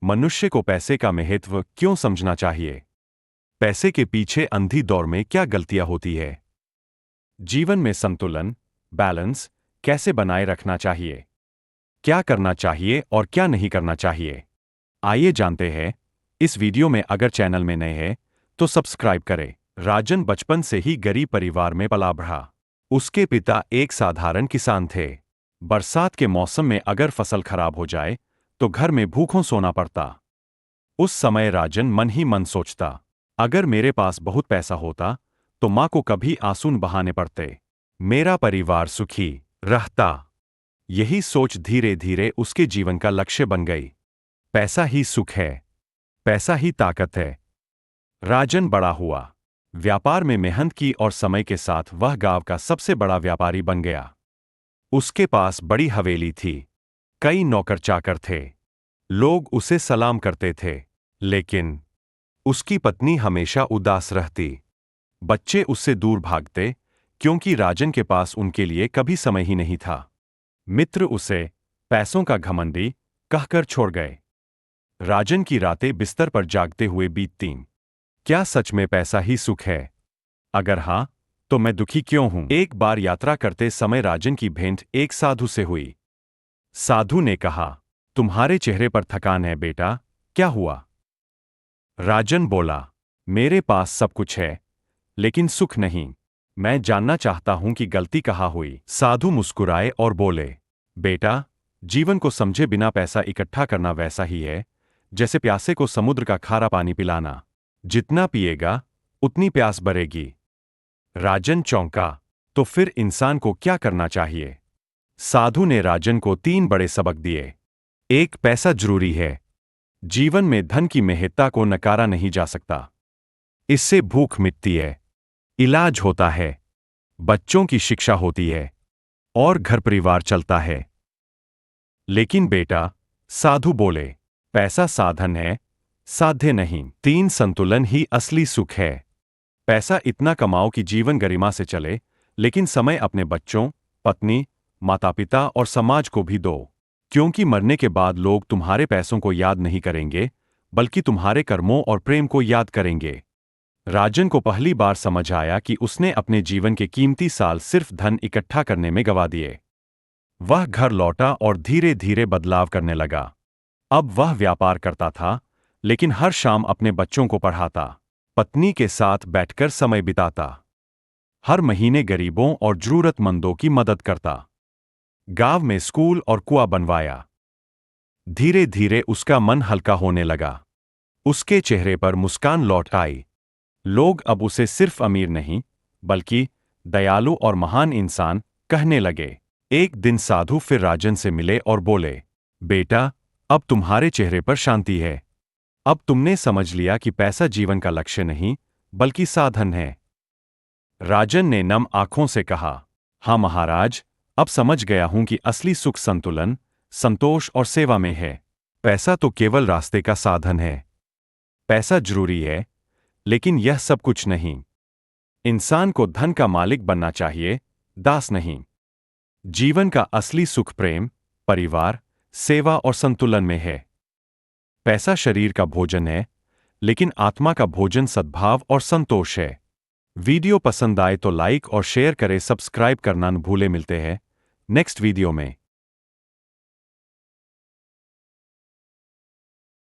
मनुष्य को पैसे का महत्व क्यों समझना चाहिए? पैसे के पीछे अंधी दौड़ में क्या गलतियां होती है? जीवन में संतुलन, बैलेंस कैसे बनाए रखना चाहिए? क्या करना चाहिए और क्या नहीं करना चाहिए? आइए जानते हैं। इस वीडियो में अगर चैनल में नए हैं तो सब्सक्राइब करें। राजन बचपन से ही गरीब परिवार में पला बढ़ा। उसके पिता एक साधारण किसान थे। बरसात के मौसम में अगर फसल खराब हो जाए तो घर में भूखों सोना पड़ता। उस समय राजन मन ही मन सोचता, अगर मेरे पास बहुत पैसा होता तो मां को कभी आंसू न बहाने पड़ते, मेरा परिवार सुखी रहता। यही सोच धीरे धीरे उसके जीवन का लक्ष्य बन गई। पैसा ही सुख है, पैसा ही ताकत है। राजन बड़ा हुआ, व्यापार में मेहनत की और समय के साथ वह गांव का सबसे बड़ा व्यापारी बन गया। उसके पास बड़ी हवेली थी, कई नौकर चाकर थे, लोग उसे सलाम करते थे। लेकिन उसकी पत्नी हमेशा उदास रहती। बच्चे उससे दूर भागते क्योंकि राजन के पास उनके लिए कभी समय ही नहीं था। मित्र उसे पैसों का घमंडी कहकर छोड़ गए। राजन की रातें बिस्तर पर जागते हुए बीततीं। क्या सच में पैसा ही सुख है? अगर हां, तो मैं दुखी क्यों हूं? एक बार यात्रा करते समय राजन की भेंट एक साधु से हुई। साधु ने कहा, तुम्हारे चेहरे पर थकान है बेटा, क्या हुआ? राजन बोला, मेरे पास सब कुछ है, लेकिन सुख नहीं। मैं जानना चाहता हूं कि गलती कहाँ हुई। साधु मुस्कुराए और बोले, बेटा, जीवन को समझे बिना पैसा इकट्ठा करना वैसा ही है जैसे प्यासे को समुद्र का खारा पानी पिलाना। जितना पिएगा उतनी प्यास बढ़ेगी। राजन चौंका, तो फिर इंसान को क्या करना चाहिए? साधु ने राजन को 3 बड़े सबक दिए। एक, पैसा जरूरी है। जीवन में धन की महत्ता को नकारा नहीं जा सकता। इससे भूख मिटती है, इलाज होता है, बच्चों की शिक्षा होती है और घर परिवार चलता है। लेकिन बेटा, साधु बोले, पैसा साधन है, साध्य नहीं। 3, संतुलन ही असली सुख है। पैसा इतना कमाओ कि जीवन गरिमा से चले, लेकिन समय अपने बच्चों, पत्नी, माता पिता और समाज को भी दो। क्योंकि मरने के बाद लोग तुम्हारे पैसों को याद नहीं करेंगे, बल्कि तुम्हारे कर्मों और प्रेम को याद करेंगे। राजन को पहली बार समझ आया कि उसने अपने जीवन के कीमती साल सिर्फ धन इकट्ठा करने में गंवा दिए। वह घर लौटा और धीरे धीरे बदलाव करने लगा। अब वह व्यापार करता था, लेकिन हर शाम अपने बच्चों को पढ़ाता, पत्नी के साथ बैठकर समय बिताता, हर महीने गरीबों और जरूरतमंदों की मदद करता। गांव में स्कूल और कुआं बनवाया। धीरे धीरे उसका मन हल्का होने लगा। उसके चेहरे पर मुस्कान लौट आई। लोग अब उसे सिर्फ अमीर नहीं, बल्कि दयालु और महान इंसान कहने लगे। एक दिन साधु फिर राजन से मिले और बोले, बेटा, अब तुम्हारे चेहरे पर शांति है। अब तुमने समझ लिया कि पैसा जीवन का लक्ष्य नहीं, बल्कि साधन है। राजन ने नम आंखों से कहा, हाँ महाराज, अब समझ गया हूं कि असली सुख संतुलन, संतोष और सेवा में है। पैसा तो केवल रास्ते का साधन है। पैसा जरूरी है, लेकिन यह सब कुछ नहीं। इंसान को धन का मालिक बनना चाहिए, दास नहीं। जीवन का असली सुख प्रेम, परिवार, सेवा और संतुलन में है। पैसा शरीर का भोजन है, लेकिन आत्मा का भोजन सद्भाव और संतोष है। वीडियो पसंद आए तो लाइक और शेयर करें, सब्सक्राइब करना न भूले। मिलते हैं नेक्स्ट वीडियो में।